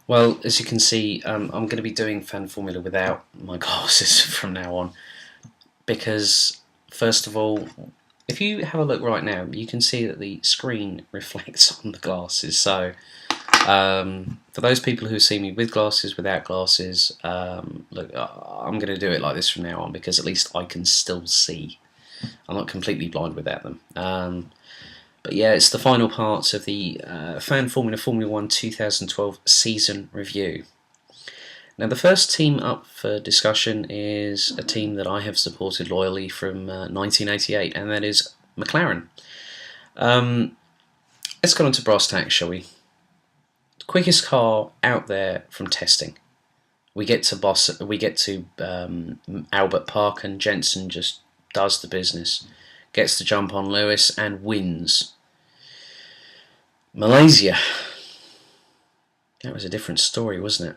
Well, as you can see, I'm going to be doing fan formula without my glasses from now on because, first of all, if you have a look right now, you can see that the screen reflects on the glasses. So, for those people who see me with glasses, without glasses, look, I'm going to do it like this from now on because at least I can still see. I'm not completely blind without them. But yeah, it's the final parts of the Fan Formula 1 2012 season review. Now, the first team up for discussion is a team that I have supported loyally from 1988, and that is McLaren. Let's get on to brass tacks, shall we? Quickest car out there from testing. We get to Albert Park, and Jensen just does the business, gets the jump on Lewis and wins. Malaysia. That was a different story, wasn't it?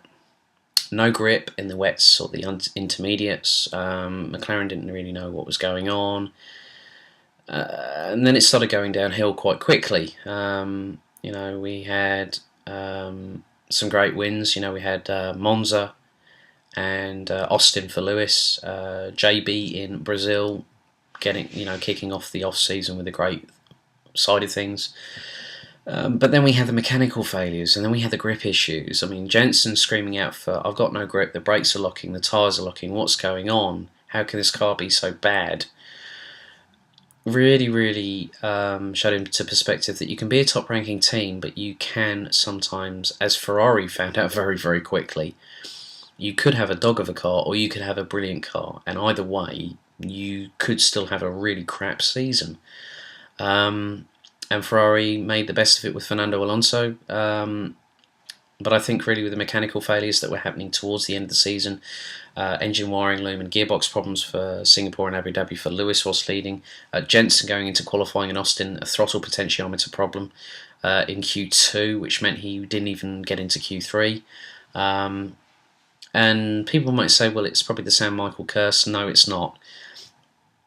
No grip in the wets or the intermediates. McLaren didn't really know what was going on. And then it started going downhill quite quickly. We had some great wins. We had Monza and Austin for Lewis. JB in Brazil kicking off the off-season with a great side of things. But then we had the mechanical failures, and then we had the grip issues. I mean, Jensen screaming out for, I've got no grip, the brakes are locking, the tyres are locking, what's going on? How can this car be so bad? Really, really showed into perspective that you can be a top-ranking team, but you can sometimes, as Ferrari found out very, very quickly, you could have a dog of a car or you could have a brilliant car, and either way, you could still have a really crap season. And Ferrari made the best of it with Fernando Alonso. But I think really with the mechanical failures that were happening towards the end of the season, engine wiring loom and gearbox problems for Singapore and Abu Dhabi for Lewis whilst leading, Jensen going into qualifying in Austin, a throttle potentiometer problem in Q2, which meant he didn't even get into Q3. And people might say, well, it's probably the Sam Michael curse. No, it's not.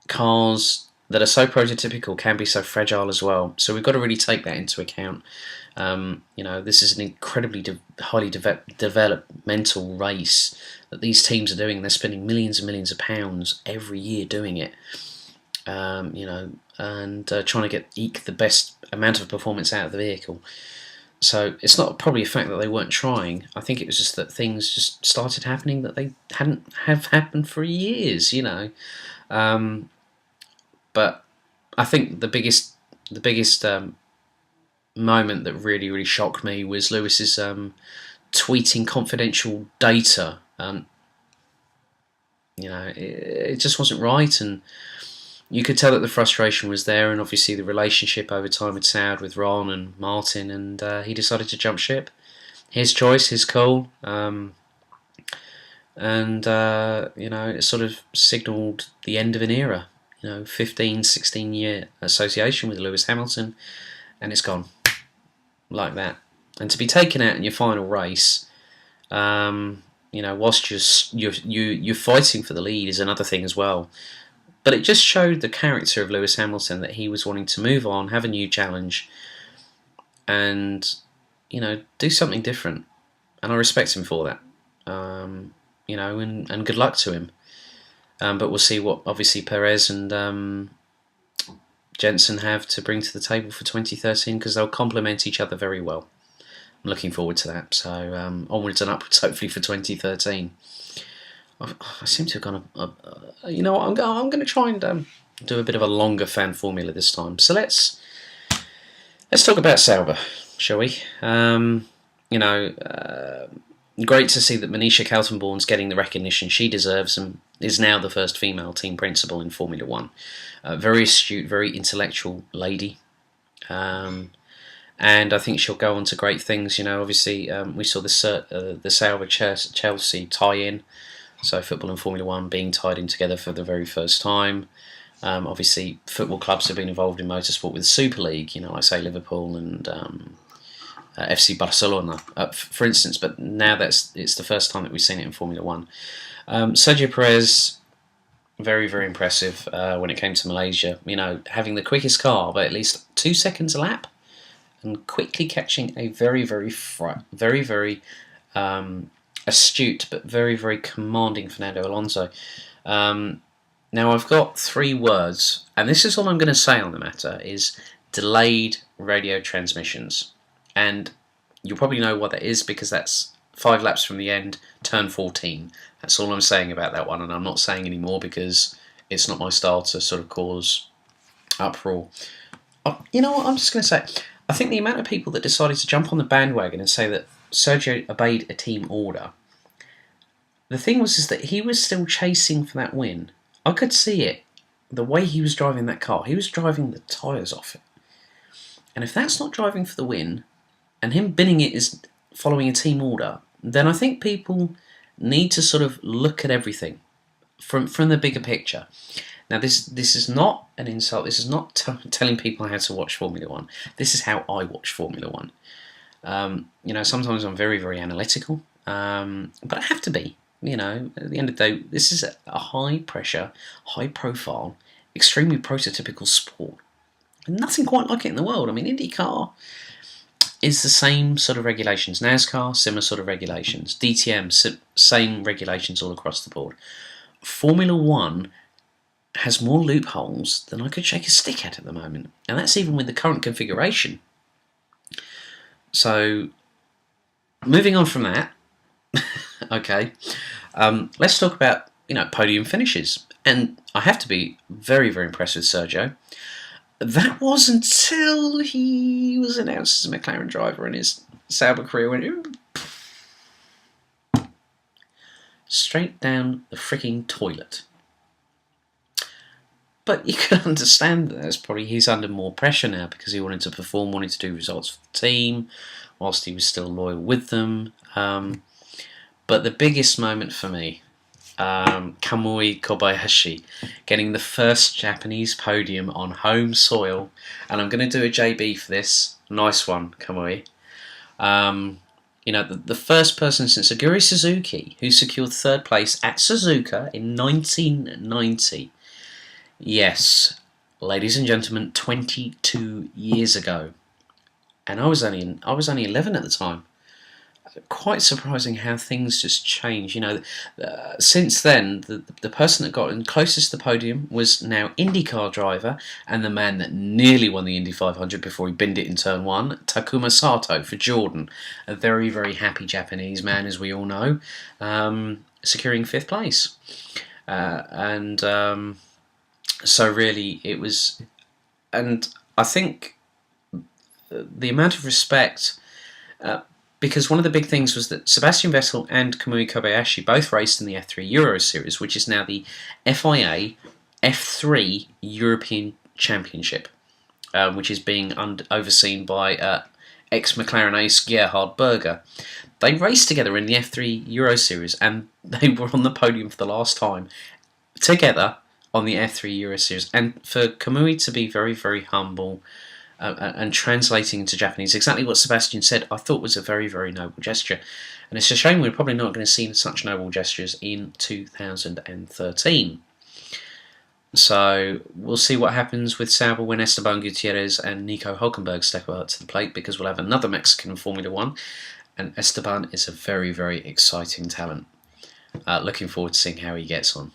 Cars that are so prototypical can be so fragile as well. So we've got to really take that into account. This is an incredibly highly developmental race that these teams are doing. They're spending millions and millions of pounds every year doing it. Trying to eke the best amount of performance out of the vehicle. So it's not probably a fact that they weren't trying. I think it was just that things just started happening that they hadn't have happened for years. But I think the biggest moment that really, really shocked me was Lewis's tweeting confidential data. It just wasn't right, and you could tell that the frustration was there, and obviously the relationship over time had soured with Ron and Martin, and he decided to jump ship. His choice, his call, it sort of signalled the end of an era. 15, 16-year association with Lewis Hamilton, and it's gone like that. And to be taken out in your final race, whilst you're fighting for the lead is another thing as well. But it just showed the character of Lewis Hamilton, that he was wanting to move on, have a new challenge, and do something different. And I respect him for that. And good luck to him. But we'll see what obviously Perez and Jensen have to bring to the table for 2013, because they'll complement each other very well. I'm looking forward to that. So onwards and upwards, hopefully for 2013. I seem to have gone. I'm going to try and do a bit of a longer fan formula this time. So let's talk about Sauber, shall we? Great to see that Manisha Kaltenborn's getting the recognition she deserves and is now the first female team principal in Formula 1. Very astute, very intellectual lady. And I think she'll go on to great things. Obviously we saw the Sauber Chelsea tie-in, so football and Formula 1 being tied in together for the very first time. Obviously football clubs have been involved in motorsport with the Super League, like say Liverpool and FC Barcelona, for instance, but now it's the first time that we've seen it in Formula 1. Sergio Perez, very, very impressive when it came to Malaysia. Having the quickest car by at least 2 seconds a lap, and quickly catching a very, very astute but very, very commanding Fernando Alonso. Now I've got 3 words, and this is all I'm going to say on the matter, is delayed radio transmissions. And you'll probably know what that is because that's 5 laps from the end, turn 14. That's all I'm saying about that one, and I'm not saying any more because it's not my style to sort of cause uproar. You know what, I'm just going to say, I think the amount of people that decided to jump on the bandwagon and say that Sergio obeyed a team order, the thing was is that he was still chasing for that win. I could see it. The way he was driving that car, he was driving the tyres off it. And if that's not driving for the win, and him binning it is following a team order, then I think people need to sort of look at everything from the bigger picture. Now, this is not an insult. This is not telling people how to watch Formula One. This is how I watch Formula One. Sometimes I'm very, very analytical, but I have to be. At the end of the day, this is a high-pressure, high-profile, extremely prototypical sport. And nothing quite like it in the world. I mean, IndyCar is the same sort of regulations. NASCAR, similar sort of regulations. DTM, same regulations all across the board. Formula One has more loopholes than I could shake a stick at the moment. And that's even with the current configuration. So, moving on from that, okay, let's talk about, podium finishes. And I have to be very, very impressed with Sergio. That was until he was announced as a McLaren driver and his Sauber career went straight down the freaking toilet. But you can understand that he's under more pressure now because he wanted to perform, wanted to do results for the team, whilst he was still loyal with them. But the biggest moment for me, Kamui Kobayashi getting the first Japanese podium on home soil, and I'm going to do a JB for this. Nice one, Kamui. The first person since Aguri Suzuki who secured 3rd place at Suzuka in 1990. Yes, ladies and gentlemen, 22 years ago, and I was only 11 at the time. Quite surprising how things just change. Since then, the person that got in closest to the podium was now IndyCar driver and the man that nearly won the Indy 500 before he binned it in turn 1, Takuma Sato for Jordan. A very, very happy Japanese man, as we all know, securing 5th place. So really, it was... And I think the amount of respect... because one of the big things was that Sebastian Vettel and Kamui Kobayashi both raced in the F3 Euro Series, which is now the FIA F3 European Championship, which is being overseen by ex-McLaren ace Gerhard Berger. They raced together in the F3 Euro Series, and they were on the podium for the last time together on the F3 Euro Series. And for Kamui to be very, very humble... and translating into Japanese, exactly what Sebastian said, I thought was a very, very noble gesture. And it's a shame we're probably not going to see such noble gestures in 2013. So we'll see what happens with Sauber when Esteban Gutierrez and Nico Hülkenberg step up to the plate, because we'll have another Mexican in Formula One, and Esteban is a very, very exciting talent. Looking forward to seeing how he gets on.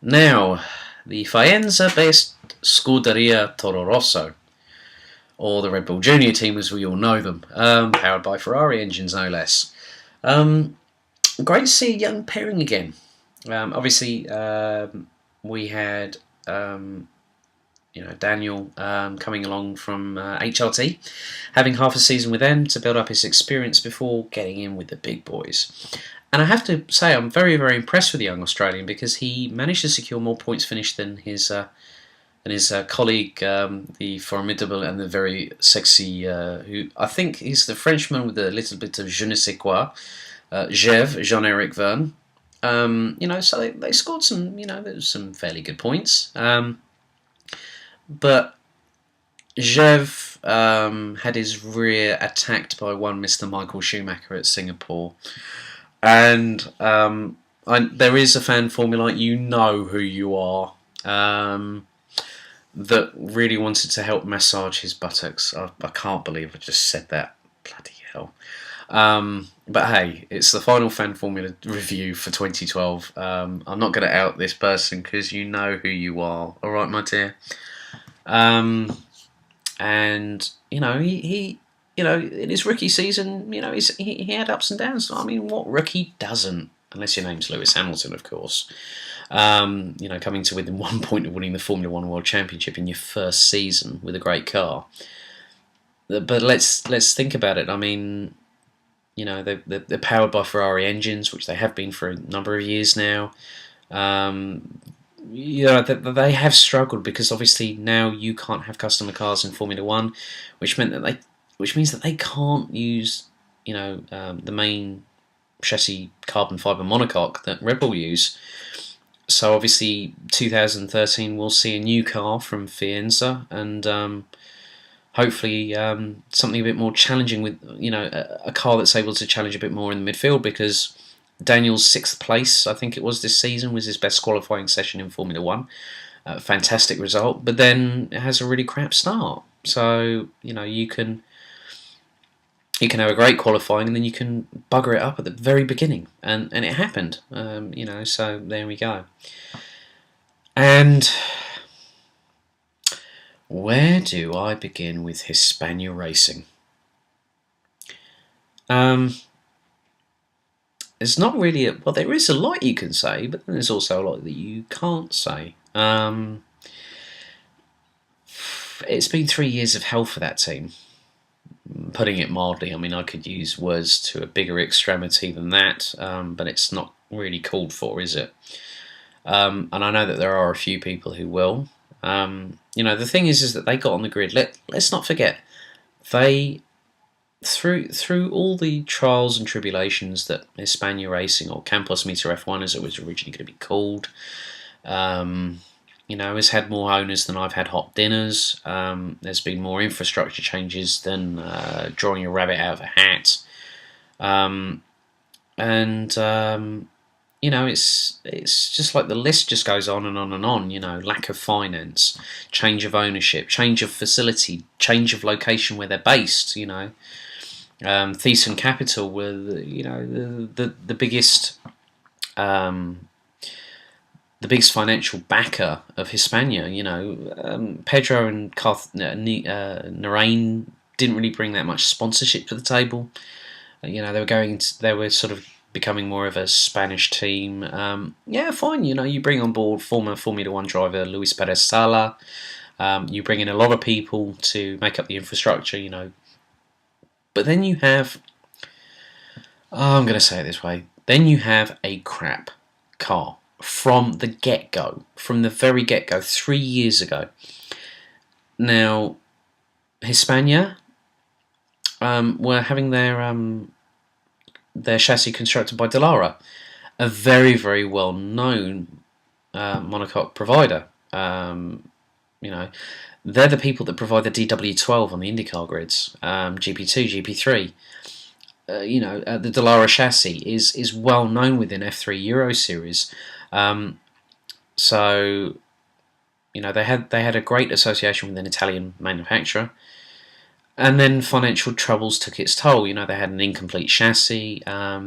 Now, the Faenza-based Scuderia Toro Rosso, or the Red Bull Junior team as we all know them, powered by Ferrari engines no less. Great to see a young pairing again. Obviously, we had Daniel coming along from HRT, having half a season with them to build up his experience before getting in with the big boys. And I have to say, I'm very, very impressed with the young Australian because he managed to secure more points finish than his colleague, the formidable and the very sexy, who I think is the Frenchman with a little bit of je ne sais quoi, Jean-Eric Verne. So they scored some, some fairly good points. But Jev had his rear attacked by one Mr. Michael Schumacher at Singapore. And there is a fan formula, you know who you are, that really wanted to help massage his buttocks. I can't believe I just said that. Bloody hell. But hey, it's the Final Fan Formula review for 2012. I'm not going to out this person because you know who you are. All right, my dear. And he in his rookie season, he had ups and downs. I mean, what rookie doesn't? Unless your name's Lewis Hamilton, of course. Coming to within 1 point of winning the Formula One World Championship in your first season with a great car. But let's think about it. I mean, they're powered by Ferrari engines, which they have been for a number of years now. They have struggled because obviously now you can't have customer cars in Formula One, which means that they can't use the main chassis carbon fibre monocoque that Red Bull use. So obviously 2013 we'll see a new car from Faenza and hopefully something a bit more challenging with a car that's able to challenge a bit more in the midfield, because Daniel's 6th place, I think it was this season, was his best qualifying session in Formula One. Fantastic result, but then it has a really crap start. So you can have a great qualifying and then you can bugger it up at the very beginning, and it happened. So there we go. And where do I begin with Hispania Racing? There's not really there is a lot you can say, but then there's also a lot that you can't say. It's been 3 years of hell for that team, putting it mildly. I mean, I could use words to a bigger extremity than that, but it's not really called for, is it? And I know that there are a few people who will. The thing is that they got on the grid. Let's not forget, they through all the trials and tribulations that Hispania Racing, or Campos Meter F1 as it was originally going to be called, has had more owners than I've had hot dinners. There's been more infrastructure changes than drawing a rabbit out of a hat. It's just like the list just goes on and on and on. Lack of finance, change of ownership, change of facility, change of location where they're based. Thyssen Capital were the biggest financial backer of Hispania. Pedro and Narain didn't really bring that much sponsorship to the table. They were sort of becoming more of a Spanish team. Fine. You bring on board former Formula One driver Luis Perez Sala. You bring in a lot of people to make up the infrastructure. But then you have, I'm going to say it this way, then you have a crap car from the get-go, from the very get-go, 3 years ago. Now, Hispania were having their chassis constructed by Dallara, a very, very well-known monocoque provider. They're the people that provide the DW12 on the IndyCar grids, GP2, GP3. The Dallara chassis is well known within F3 Euro Series. So they had a great association with an Italian manufacturer. And then financial troubles took its toll. They had an incomplete chassis,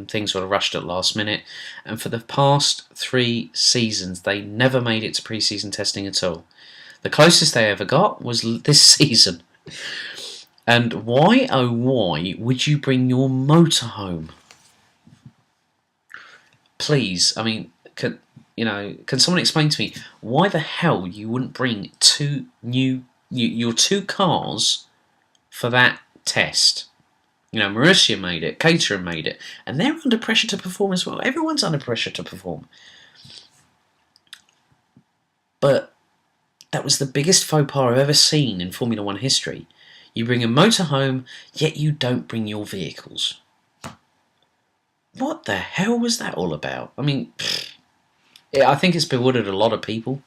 things were rushed at last minute, and for the past 3 seasons they never made it to pre-season testing at all. The closest they ever got was this season. And why, oh why, would you bring your motorhome? Please, I mean, can someone explain to me why the hell you wouldn't bring your 2 cars for that test? Marussia made it, Caterham made it, and they're under pressure to perform as well. Everyone's under pressure to perform. But that was the biggest faux pas I've ever seen in Formula One history. You bring a motorhome, yet you don't bring your vehicles. What the hell was that all about? I mean, I think it's bewildered a lot of people.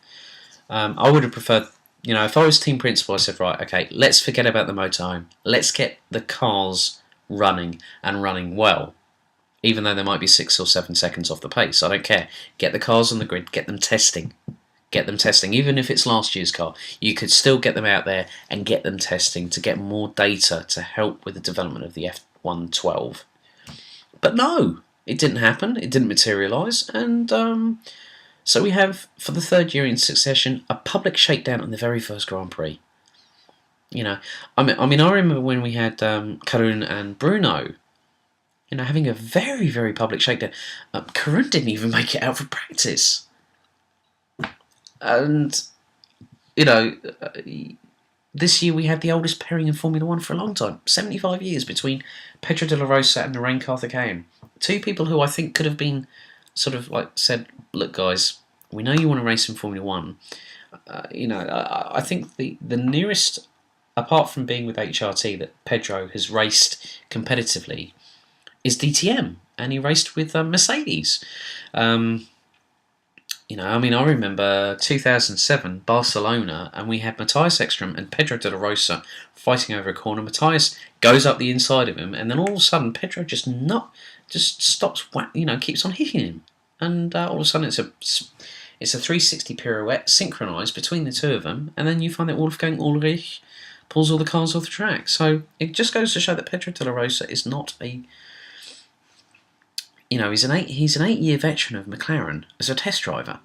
I would have preferred, if I was team principal, I said, right, okay, let's forget about the motorhome. Let's get the cars running and running well. Even though they might be 6 or 7 seconds off the pace, I don't care. Get the cars on the grid, get them testing. Even if it's last year's car, you could still get them out there and get them testing to get more data to help with the development of the F112. But no, it didn't happen. It didn't materialise, and so we have, for the third year in succession, a public shakedown on the very first Grand Prix. You know, I mean, I remember when we had Karun and Bruno, having a very, very public shakedown. Karun didn't even make it out for practice. And, this year we had the oldest pairing in Formula One for a long time. 75 years between Pedro de la Rosa and Narain Karthikeyan. Two people who I think could have been sort of said, look guys, we know you want to race in Formula One. I think the nearest, apart from being with HRT, that Pedro has raced competitively is DTM, and he raced with Mercedes. I remember 2007 Barcelona, and we had Matthias Ekstrom and Pedro de la Rosa fighting over a corner. Matthias goes up the inside of him, and then all of a sudden Pedro just stops, keeps on hitting him, and all of a sudden it's a 360 pirouette synchronised between the two of them, and then you find that Wolfgang Ulrich pulls all the cars off the track. So it just goes to show that Pedro de la Rosa is not a... he's an 8-year veteran of McLaren as a test driver.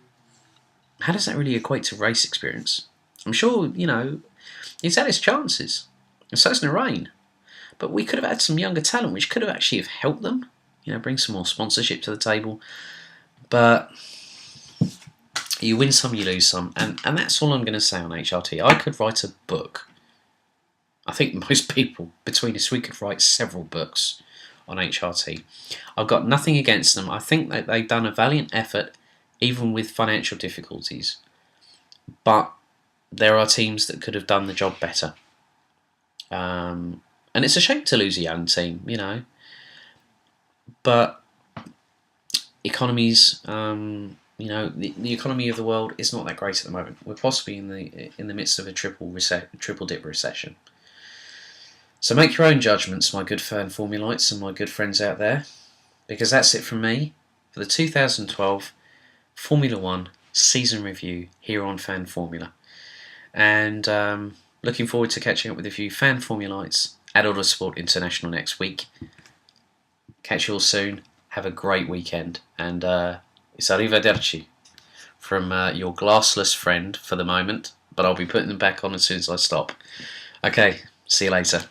How does that really equate to race experience? I'm sure, he's had his chances. And so's Narain. But we could have had some younger talent, which could have actually have helped them, bring some more sponsorship to the table. But you win some, you lose some. And that's all I'm going to say on HRT. I could write a book. I think most people, between us, we could write several books on HRT. I've got nothing against them. I think that they've done a valiant effort, even with financial difficulties. But there are teams that could have done the job better. And it's a shame to lose a young team, But economies, the economy of the world is not that great at the moment. We're possibly in the midst of a triple dip recession. So make your own judgments, my good fan Formulites and my good friends out there, because that's it from me for the 2012 Formula One season review here on Fan Formula. And looking forward to catching up with a few fan Formulites at Autosport International next week. Catch you all soon. Have a great weekend. And it's arrivederci from your glassless friend for the moment, but I'll be putting them back on as soon as I stop. Okay, see you later.